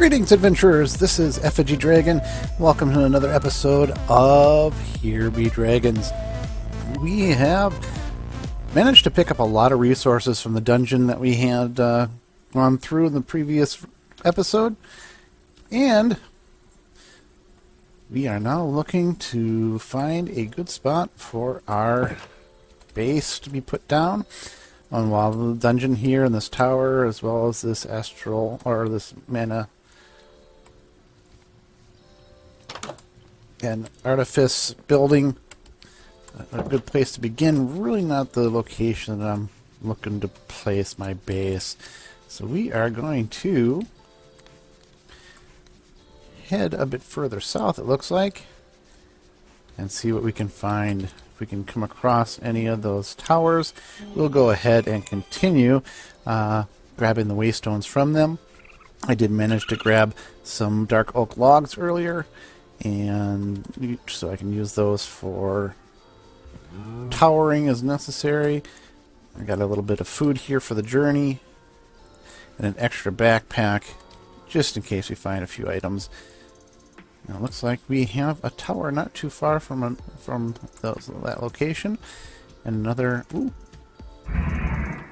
Greetings, adventurers! This is Effigy Dragon. Welcome to another episode of Here Be Dragons. We have managed to pick up a lot of resources from the dungeon that we had gone through in the previous episode, and we are now looking to find a good spot for our base to be put down. And while the dungeon here in this tower, as well as this astral, or this mana and artifice building, a good place to begin. Really not the location that I'm looking to place my base. So we are going to head a bit further south, it looks like, and see what we can find. If we can come across any of those towers, we'll go ahead and continue grabbing the waystones from them. I did manage to grab some dark oak logs earlier, and so I can use those for towering as necessary. I got a little bit of food here for the journey, and an extra backpack just in case we find a few items. Now, it looks like we have a tower not too far from that location, and another. Ooh,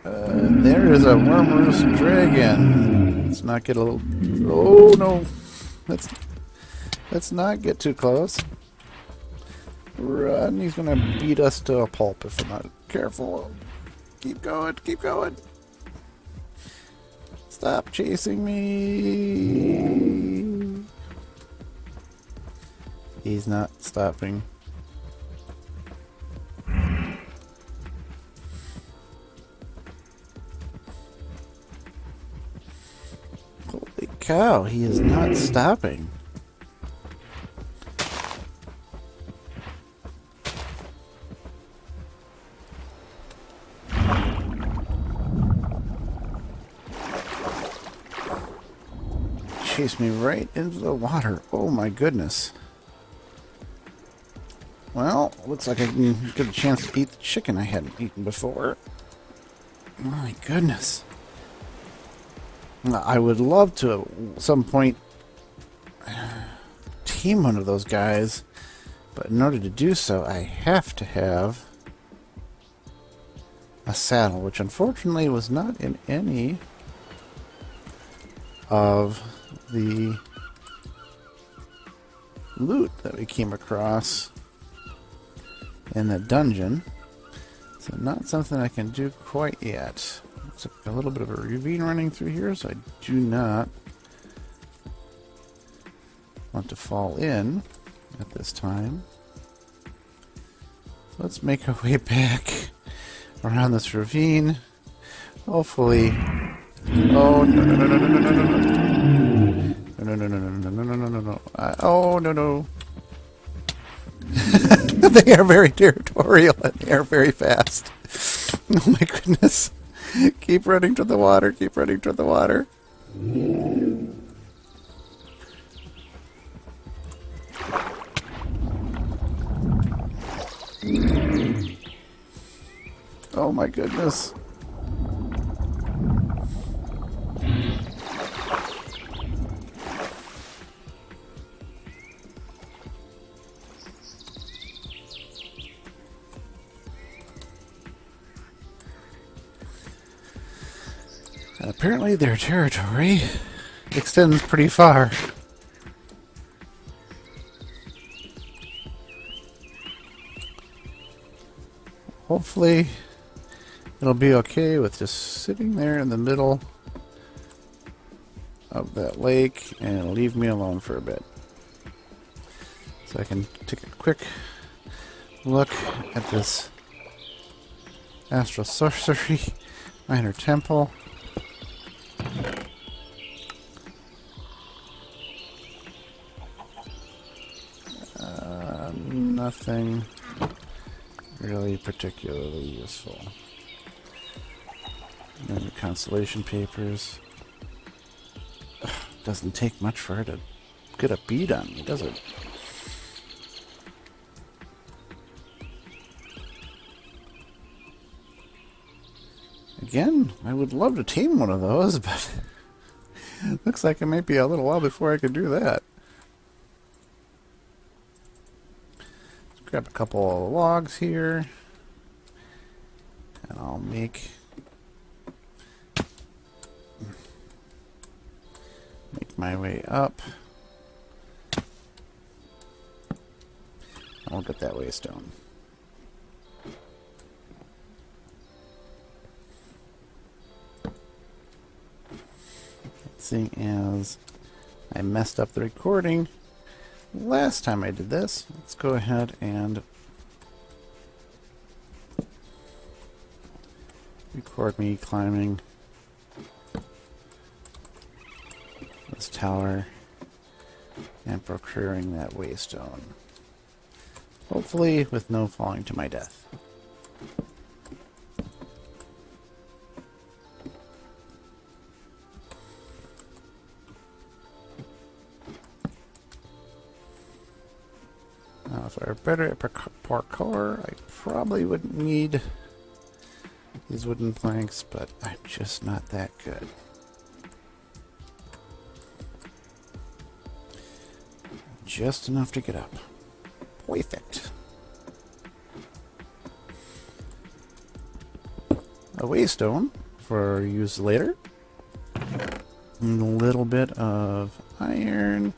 there is a worm-roost dragon. Let's not get a little. Oh no! Let's not get too close. Run! He's gonna beat us to a pulp if we're not careful. Keep going! Keep going! Stop chasing me! He's not stopping. Holy cow, he is not stopping. Chased me right into the water. Oh my goodness. Well, looks like I can get a chance to eat the chicken I hadn't eaten before. My goodness. I would love to, at some point, team one of those guys, but in order to do so, I have to have a saddle, which unfortunately was not in any of the loot that we came across in the dungeon, so not something I can do quite yet. Looks like a little bit of a ravine running through here, so I do not want to fall in at this time. Let's make our way back around this ravine. Hopefully. Oh no no no no no no no no no no no no no no no no no! Oh no no! They are very territorial and they are very fast. Oh my goodness. Keep running to the water. Keep running to the water. Oh my goodness. Apparently their territory extends pretty far. Hopefully it'll be okay with just sitting there in the middle of that lake and leave me alone for a bit. So I can take a quick look at this astral sorcery minor temple. Nothing really particularly useful. And the constellation papers. Doesn't take much for her to get a bead on me, does it? Again, I would love to tame one of those, but Looks like it might be a little while before I can do that. Let's grab a couple of logs here. And I'll make my way up. I'll get that waystone. Seeing as I messed up the recording last time I did this, let's go ahead and record me climbing this tower and procuring that waystone. Hopefully with no falling to my death. Now if I were better at parkour, I probably wouldn't need these wooden planks, but I'm just not that good. Just enough to get up. Perfect. A waystone for use later. And a little bit of iron.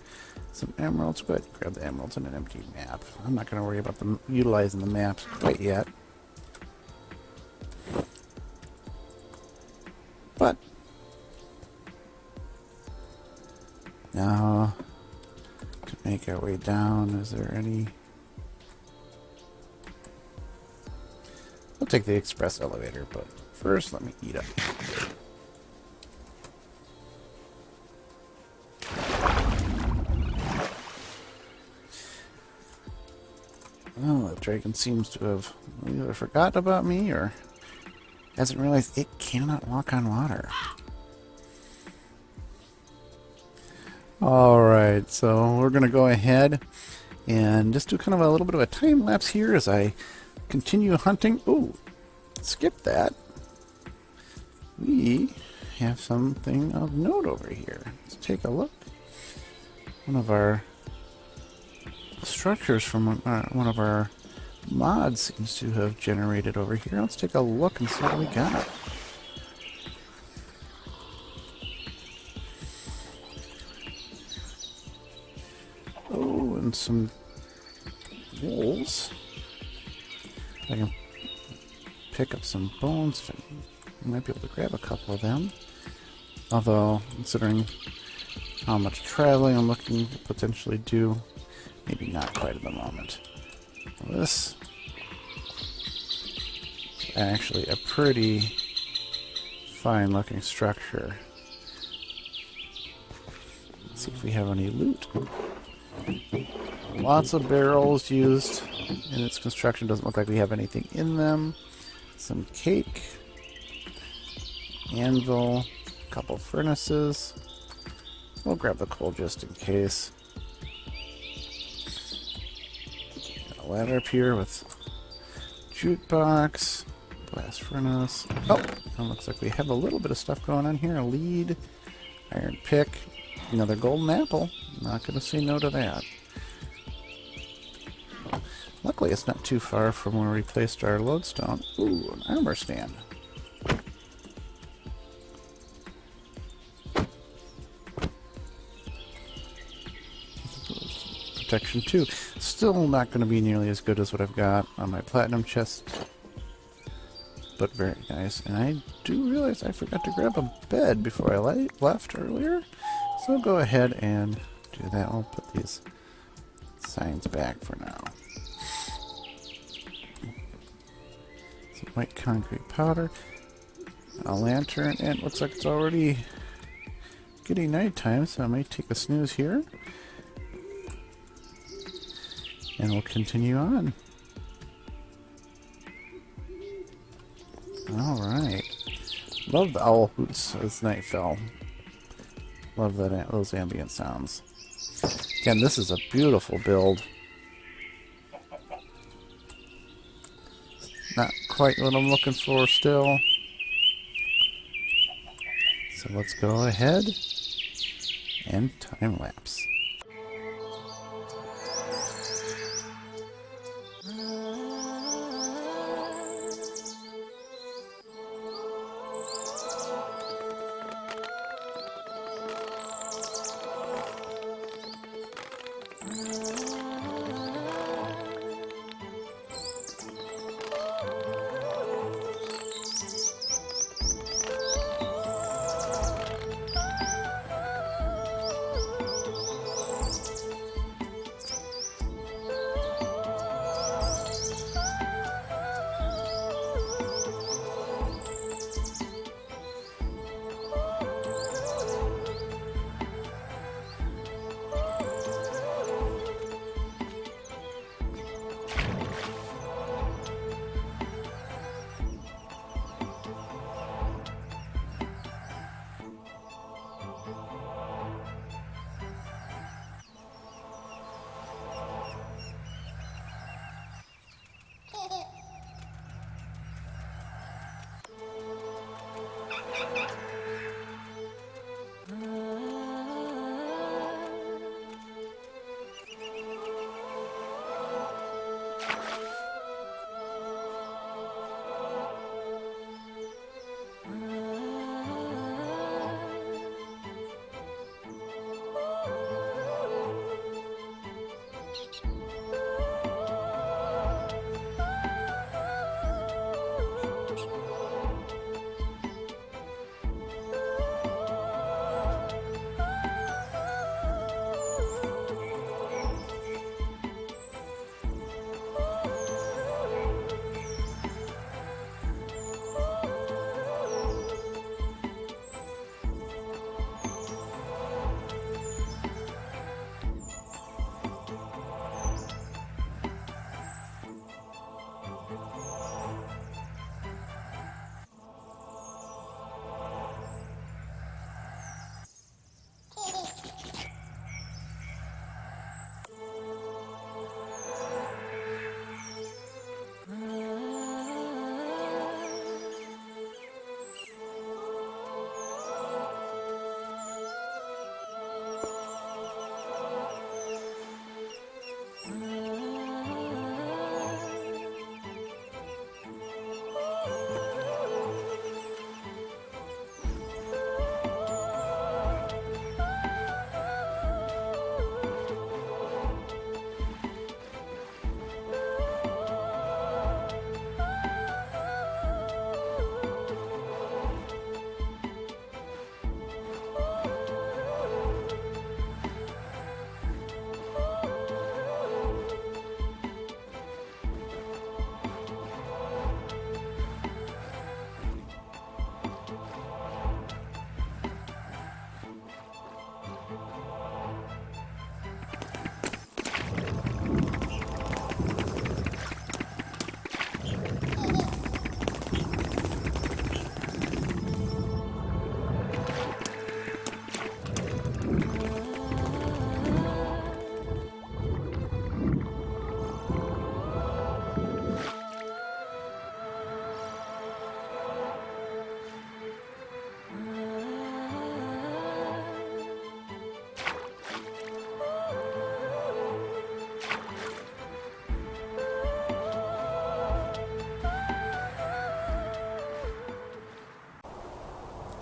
Some emeralds. Go ahead and grab the emeralds and an empty map. I'm not going to worry about them utilizing the maps quite yet. But now to make our way down, is there any? We'll take the express elevator, but first let me eat up. Oh, the dragon seems to have either forgotten about me or hasn't realized it cannot walk on water. Alright, so we're going to go ahead and just do kind of a little bit of a time lapse here as I continue hunting. Ooh, skip that. We have something of note over here. Let's take a look. One of our structures from one of our mods seems to have generated over here. Let's take a look and see what we got. Oh, and some wolves. I can pick up some bones. I might be able to grab a couple of them. Although, considering how much traveling I'm looking to potentially do, maybe not quite at the moment. Well, this is actually a pretty fine looking structure. Let's see if we have any loot. Lots of barrels used in its construction. Doesn't look like we have anything in them. Some cake. Anvil. A couple furnaces. We'll grab the coal just in case. Got a ladder up here with jukebox. Blast furnace. Oh! It looks like we have a little bit of stuff going on here. A lead. Iron pick. Another golden apple. Not going to say no to that. Luckily, it's not too far from where we placed our lodestone. Ooh, an armor stand. Protection 2. Still not going to be nearly as good as what I've got on my platinum chest. But very nice. And I do realize I forgot to grab a bed before I left earlier. So I'll go ahead and do that. I'll put these signs back for now. Some white concrete powder. A lantern. And it looks like it's already getting nighttime, so I might take a snooze here. And we'll continue on. Alright. Love the owl hoots as night fell. Love that those ambient sounds. Again, this is a beautiful build. Not quite what I'm looking for still. So let's go ahead and time lapse.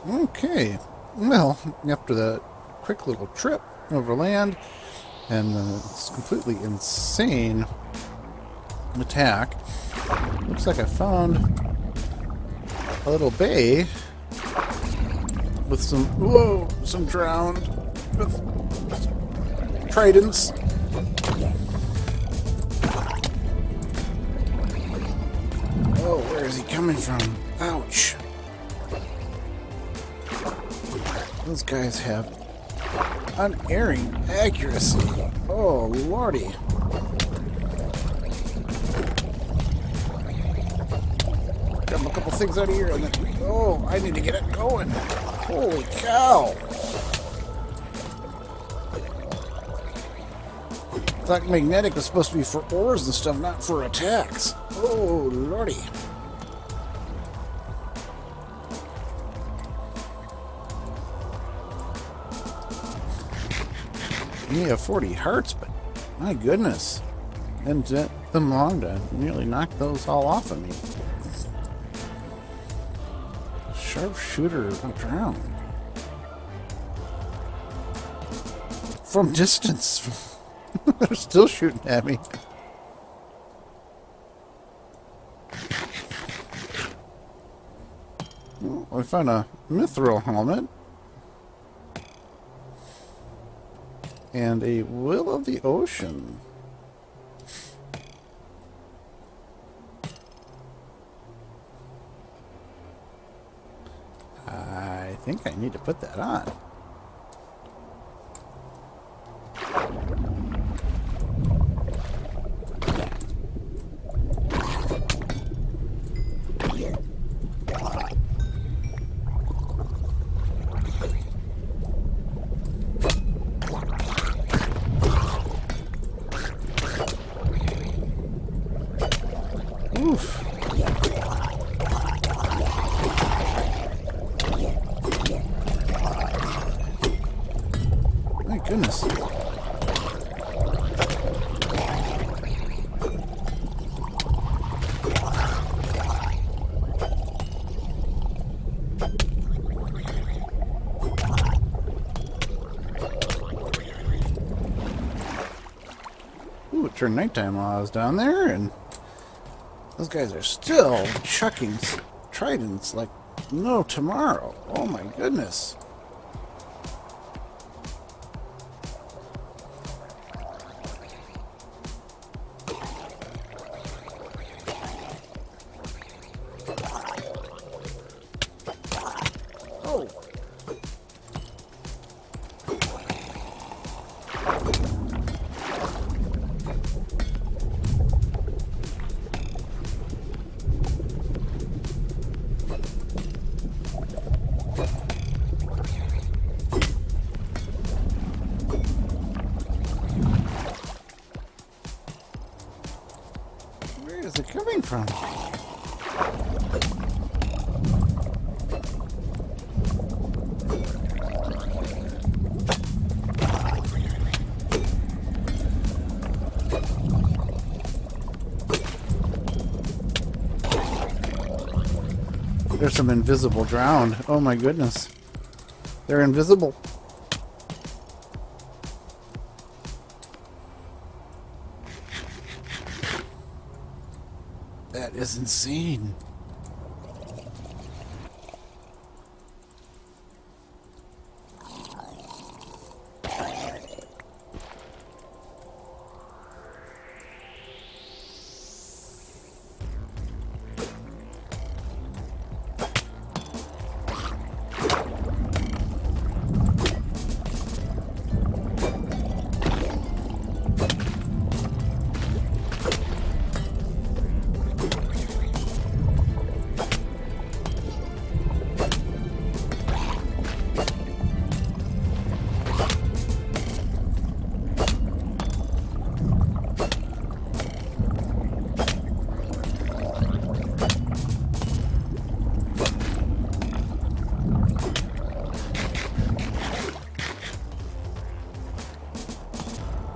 Okay, well, after that quick little trip over land and this completely insane attack, looks like I found a little bay with some drowned tridents. Oh, where is he coming from? Ouch. Those guys have unerring accuracy. Oh, lordy. Grab a couple things out of here and then... Oh, I need to get it going. Holy cow. I thought magnetic was supposed to be for ores and stuff, not for attacks. Oh, lordy. You have 40 hearts, but my goodness. And them long to nearly knock those all off of me. Sharpshooter drowned. From distance. They're still shooting at me. Oh, I found a mithril helmet. And a will of the ocean. I think I need to put that on. Oof. My goodness. Ooh, it turned nighttime while I was down there, and those guys are still chucking tridents like no tomorrow. Oh my goodness. Oh. Where is it coming from? There's some invisible drowned. Oh my goodness. They're invisible. That is insane.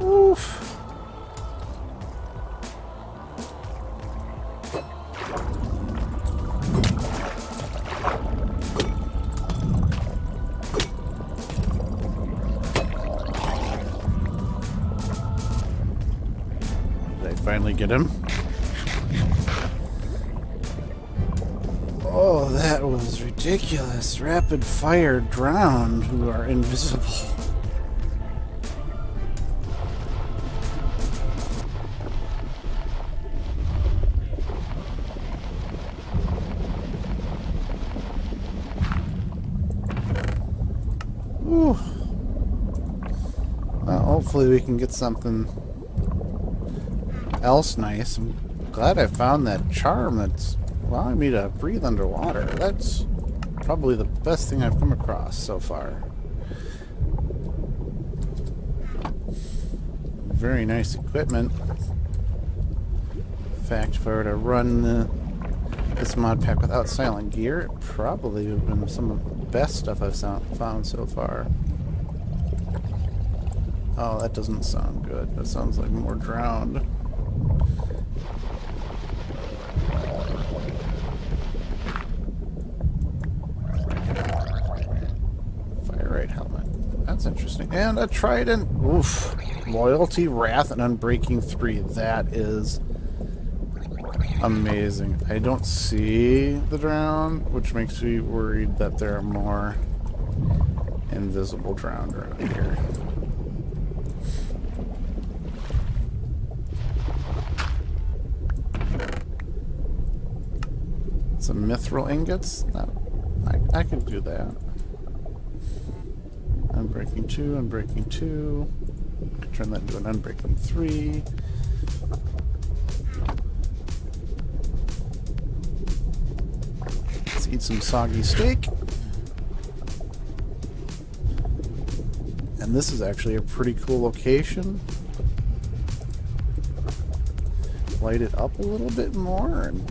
Oof. Did I finally get him? Oh, that was ridiculous. Rapid fire drowned who are invisible. Ooh. Well, hopefully we can get something else nice. I'm glad I found that charm that's allowing me to breathe underwater. That's probably the best thing I've come across so far. Very nice equipment. In fact, if I were to run this mod pack without silent gear, it probably would have been some of the best stuff I've found so far. Oh, that doesn't sound good. That sounds like more drowned. Fire-right helmet. That's interesting. And a trident. Oof. Loyalty, Wrath, and Unbreaking 3. That is amazing. I don't see the drown, which makes me worried that there are more invisible drowned around here. Some mithril ingots. No, I could do that. Unbreaking 2, Unbreaking 2. Could turn that into an Unbreaking 3. Let's eat some soggy steak. And this is actually a pretty cool location. Light it up a little bit more, and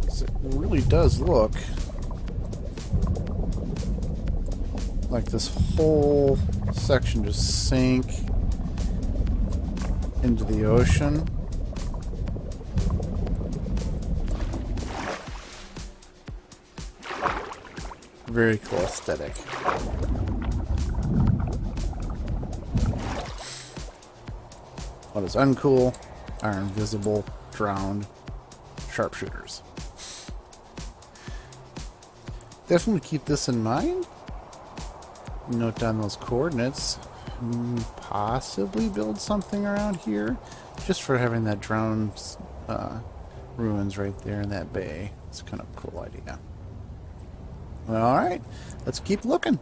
it really does look like this whole section just sank into the ocean. Very cool aesthetic. What is uncool are invisible, drowned sharpshooters. Definitely keep this in mind. Note down those coordinates. Possibly build something around here, just for having that drowned ruins right there in that bay. It's kind of a cool idea. Alright, let's keep looking.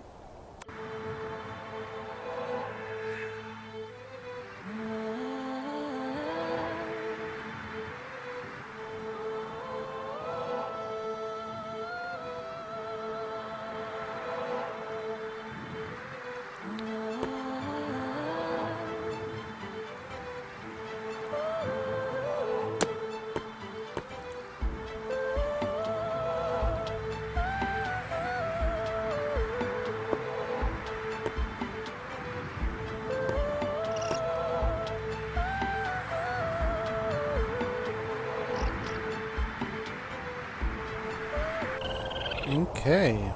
Okay,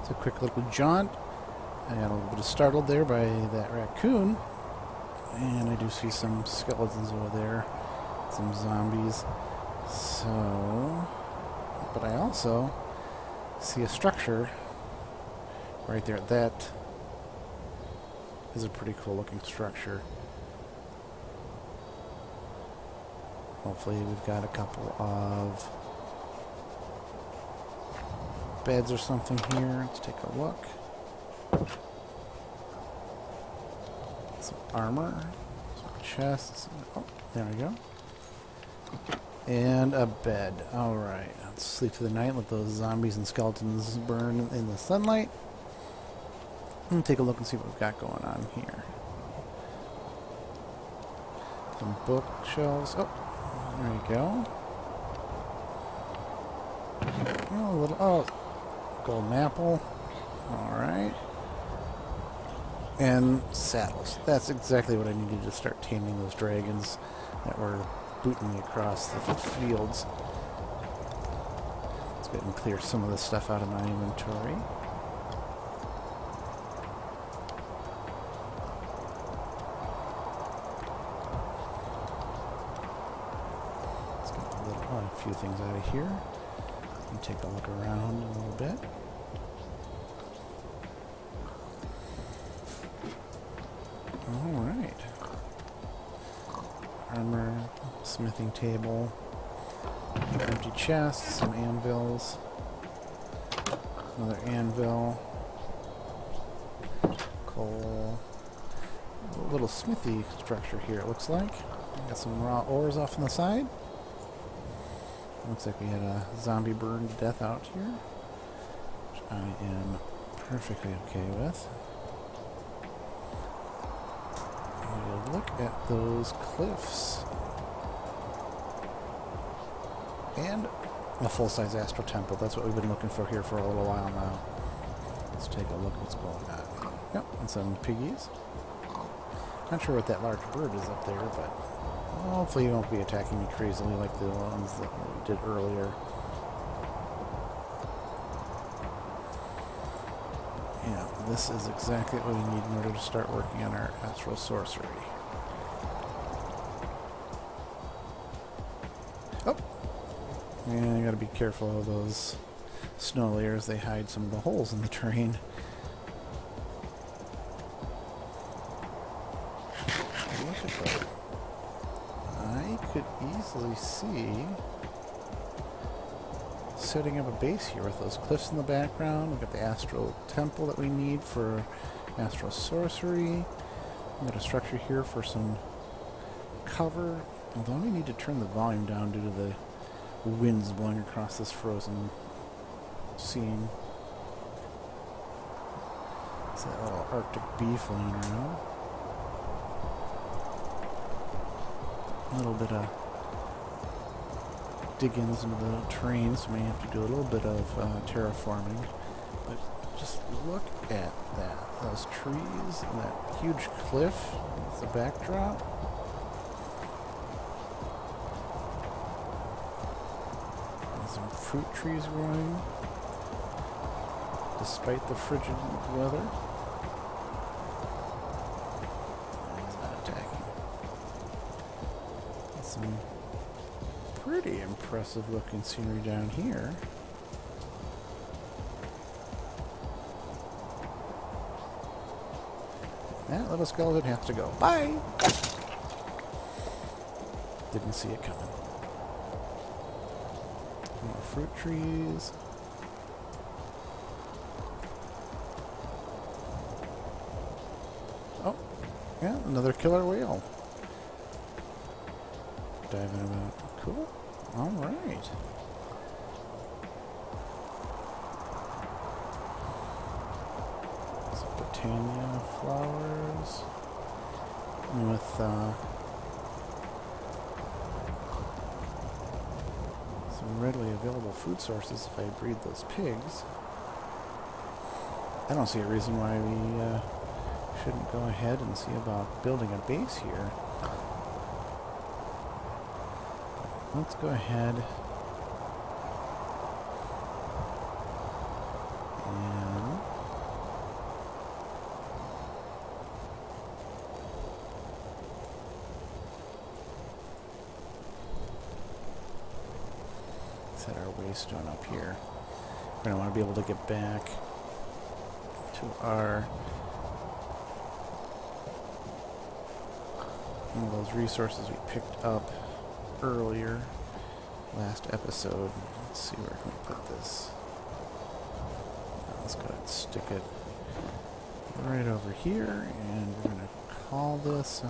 it's a quick little jaunt. I got a little bit startled there by that raccoon, and I do see some skeletons over there, some zombies. So, but I also see a structure right there. That is a pretty cool looking structure. Hopefully we've got a couple of beds or something here. Let's take a look. Some armor, some chests. Oh, there we go. And a bed. Alright, let's sleep through the night. Let those zombies and skeletons burn in the sunlight. And take a look and see what we've got going on here. Some bookshelves. Oh, there we go. Oh, a little. Oh. Golden apple. Alright. And saddles. That's exactly what I needed to start taming those dragons that were booting me across the fields. Let's go ahead and clear some of this stuff out of my inventory. Let's get a few things out of here. And take a look around a little bit. Alright. Armor, smithing table, empty chests, some anvils, another anvil, coal, a little smithy structure here it looks like. Got some raw ores off on the side. Looks like we had a zombie burned to death out here, which I am perfectly okay with. We'll look at those cliffs. And a full-size astral temple. That's what we've been looking for here for a little while now. Let's take a look at what's going on. Yep, and some piggies. Not sure what that large bird is up there, but hopefully he won't be attacking me crazily like the ones that we did earlier. Yeah, this is exactly what we need in order to start working on our astral sorcery. Oh! And I gotta be careful of those snow layers. They hide some of the holes in the terrain. Look at that. I could easily see setting up a base here with those cliffs in the background. We've got the astral temple that we need for astral sorcery. We've got a structure here for some cover. Although we need to turn the volume down due to the winds blowing across this frozen scene. It's that little Arctic bee flying around. A little bit of dig-ins into the terrain, so we may have to do a little bit of terraforming. But just look at that. Those trees and that huge cliff as the backdrop. And some fruit trees growing despite the frigid weather. He's not attacking. Some pretty impressive looking scenery down here. That little skeleton has to go. Bye! Didn't see it coming. More fruit trees. Oh, yeah, another killer whale. Diving about. Cool. Alright. Some Botania flowers. And with some readily available food sources if I breed those pigs. I don't see a reason why we shouldn't go ahead and see about building a base here. Let's go ahead and set our waystone up here. We're going to want to be able to get back to our one of those resources we picked up earlier last episode. Let's see, where can we put this? Let's go ahead and stick it right over here, and we're going to call this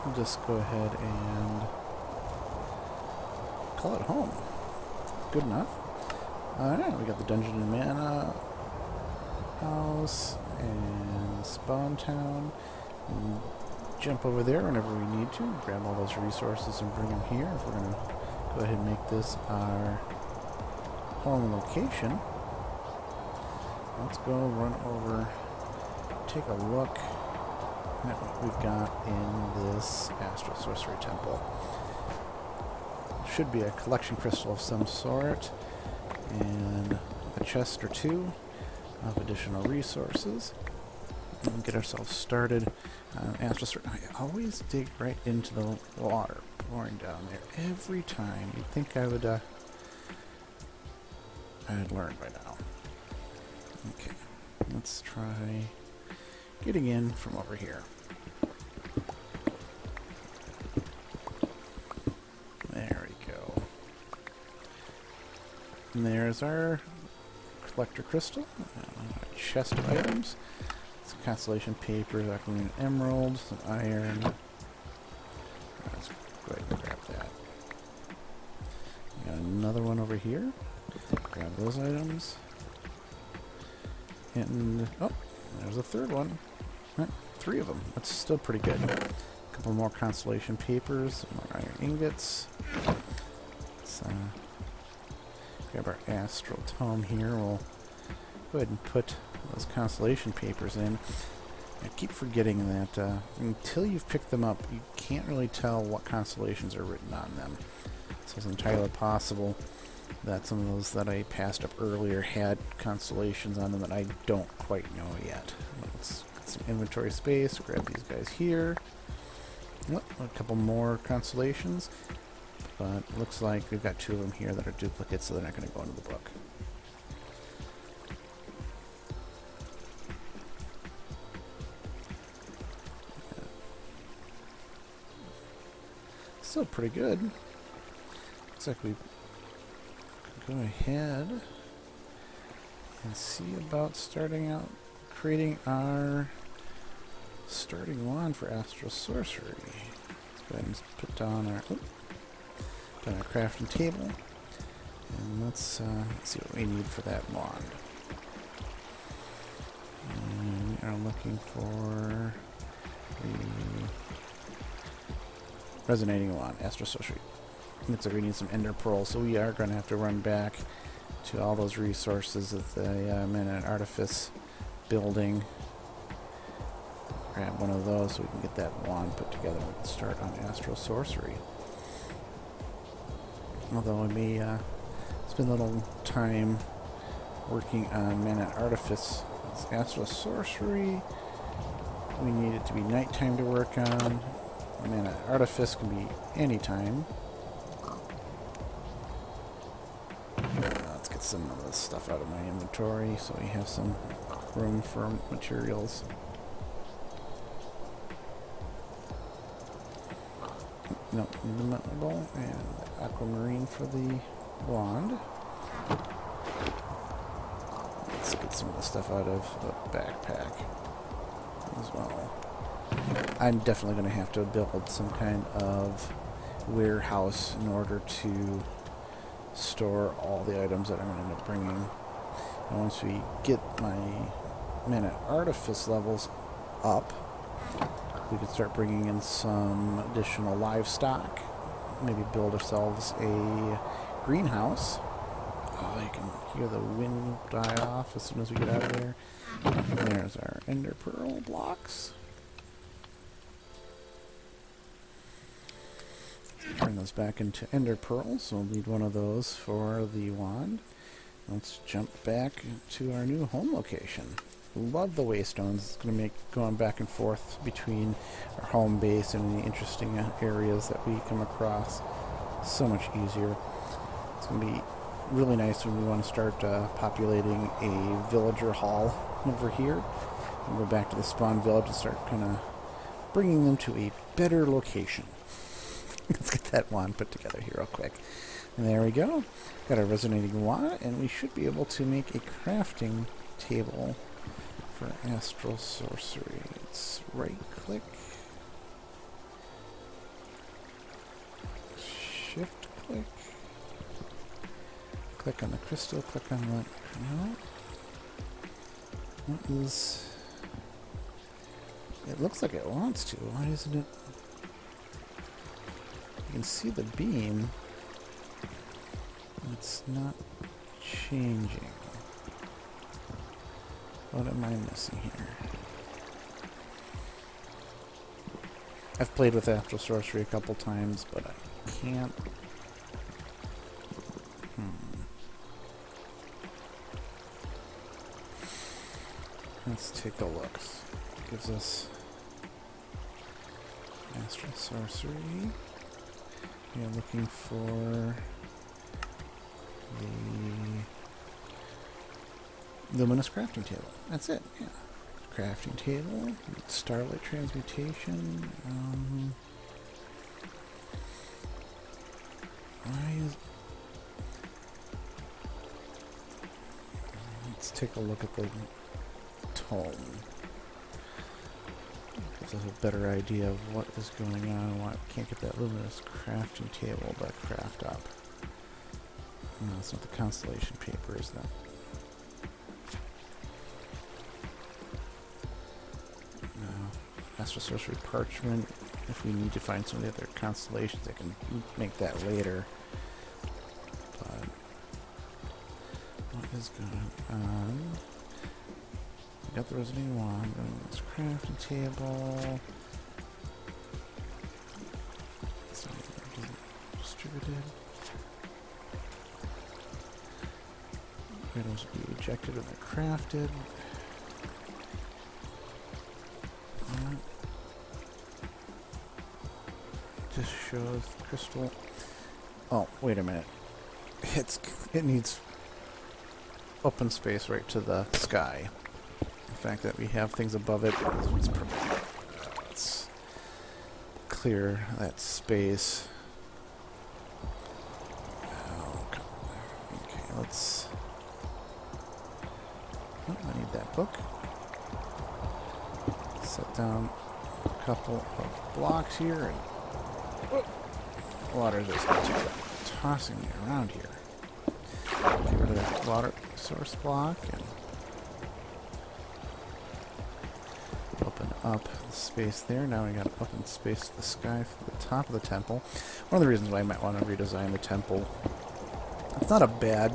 we'll just go ahead and call it home. Good enough. Alright, we got the Dungeon and Mana house and Spawn Town. And jump over there whenever we need to, grab all those resources and bring them here. If we're going to go ahead and make this our home location, let's go run over, take a look at what we've got in this Astral Sorcery Temple. Should be a collection crystal of some sort, and a chest or two of additional resources. And get ourselves started. Astral I always dig right into the water pouring down there every time. You'd think I would I'd learn by now. Okay, let's try getting in from over here. There we go. And there's our collector crystal, a chest of items. Some constellation paper, aquamarine emerald, some iron. Let's go ahead and grab that. Got another one over here. Grab those items. And, oh, there's a third one. Right, 3 of them. That's still pretty good. A couple more constellation papers, some more iron ingots. Let's Grab our astral tome here. We'll go ahead and put those constellation papers in. I keep forgetting that until you've picked them up, you can't really tell what constellations are written on them. So it's entirely possible that some of those that I passed up earlier had constellations on them that I don't quite know yet. Let's get some inventory space, grab these guys here. Oh, a couple more constellations, but it looks like we've got 2 of them here that are duplicates, so they're not going to go into the book. Still pretty good. Looks like we can go ahead and see about starting out creating our starting wand for astral sorcery. Let's go ahead and put down our crafting table, and let's see what we need for that wand. And we are looking for the resonating wand, astral sorcery. Looks like we need some ender pearls, so we are going to have to run back to all those resources of the Mana Artifice building. Grab one of those so we can get that wand put together and we can start on astral sorcery. Although we may spend a little time working on Mana Artifice. It's astral sorcery. We need it to be nighttime to work on. Mana Artifice can be anytime. Let's get some of this stuff out of my inventory so we have some room for materials. No, the metal and aquamarine for the wand. Let's get some of the stuff out of the backpack as well. I'm definitely going to have to build some kind of warehouse in order to store all the items that I'm going to end up bringing. And once we get my Mana Artifice levels up, we can start bringing in some additional livestock. Maybe build ourselves a greenhouse. Oh, you can hear the wind die off as soon as we get out of there. And there's our ender pearl blocks. Turn those back into ender pearls, so we'll need one of those for the wand. Let's jump back to our new home location. Love the waystones. It's going to make going back and forth between our home base and the interesting areas that we come across so much easier. It's going to be really nice when we want to start populating a villager hall over here. And go back to the spawn village and start kind of bringing them to a better location. Let's get that wand put together here real quick. And there we go. Got our resonating wand, and we should be able to make a crafting table for astral sorcery. Let's right click, shift click, click on the crystal, click on the, no, what is, it looks like it wants to, why isn't it? You can see the beam. It's not changing. What am I missing here? I've played with astral sorcery a couple times, but I can't. Let's take a look. Gives us astral sorcery. We are looking for the luminous crafting table. That's it, yeah. Crafting table, starlight transmutation. Let's take a look at the tome. Gives us a better idea of what is going on and why we can't get that luminous crafting table to craft up. No, it's not the constellation paper, is that? No. Astral sorcery parchment. If we need to find some of the other constellations, I can make that later. But is going on? We got the residue wand, this crafting table. Distributed. Items will be ejected when they're crafted. Just shows the crystal. Oh, wait a minute. It needs open space right to the sky. The fact that we have things above it, let's clear that space. Oh, okay, let's. Oh, I need that book. Set down a couple of blocks here, and water's just tossing me around here. Get rid of that water source block and open up the space there. Now we got open space to the sky for the top of the temple. One of the reasons why I might want to redesign the temple. It's not a bad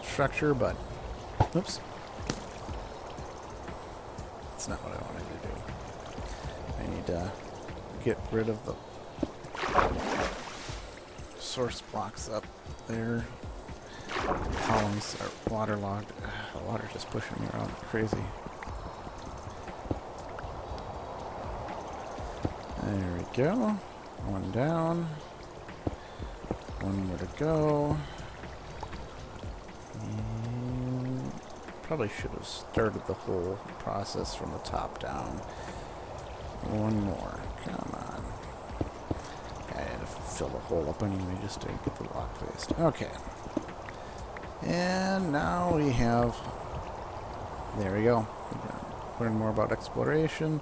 structure, but oops. That's not what I wanted to do. I need to get rid of the source blocks up there. The columns are waterlogged. The water's just pushing me around crazy. There we go. One down. One more to go. And probably should have started the whole process from the top down. One more. Come on. I had to fill the hole up anyway just to get the lock placed. Okay. And now we have... There we go. Learn more about exploration.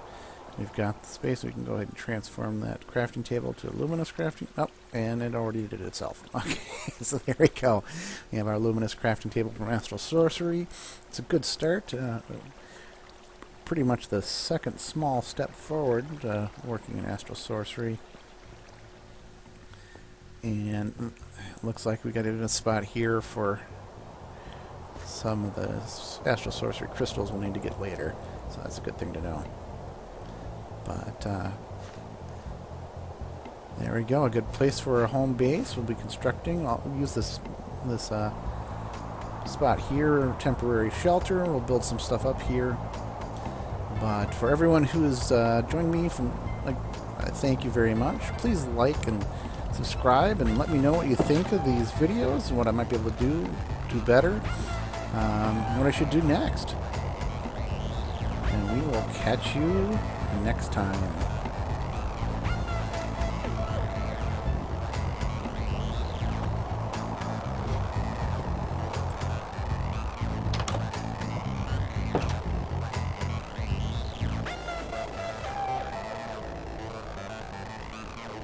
We've got the space. We can go ahead and transform that crafting table to a luminous crafting. Oh, and it already did it itself. Okay, so there we go. We have our luminous crafting table from Astral Sorcery. It's a good start. Pretty much the second small step forward working in Astral Sorcery. And it looks like we got even a spot here for some of the Astral Sorcery crystals we'll need to get later. So that's a good thing to know. But there we go, a good place for a home base. We'll be constructing. I'll use this spot here, temporary shelter. We'll build some stuff up here. But for everyone who's joined me, I thank you very much. Please like and subscribe, and let me know what you think of these videos and what I might be able to do better. What I should do next. And we will catch you next time.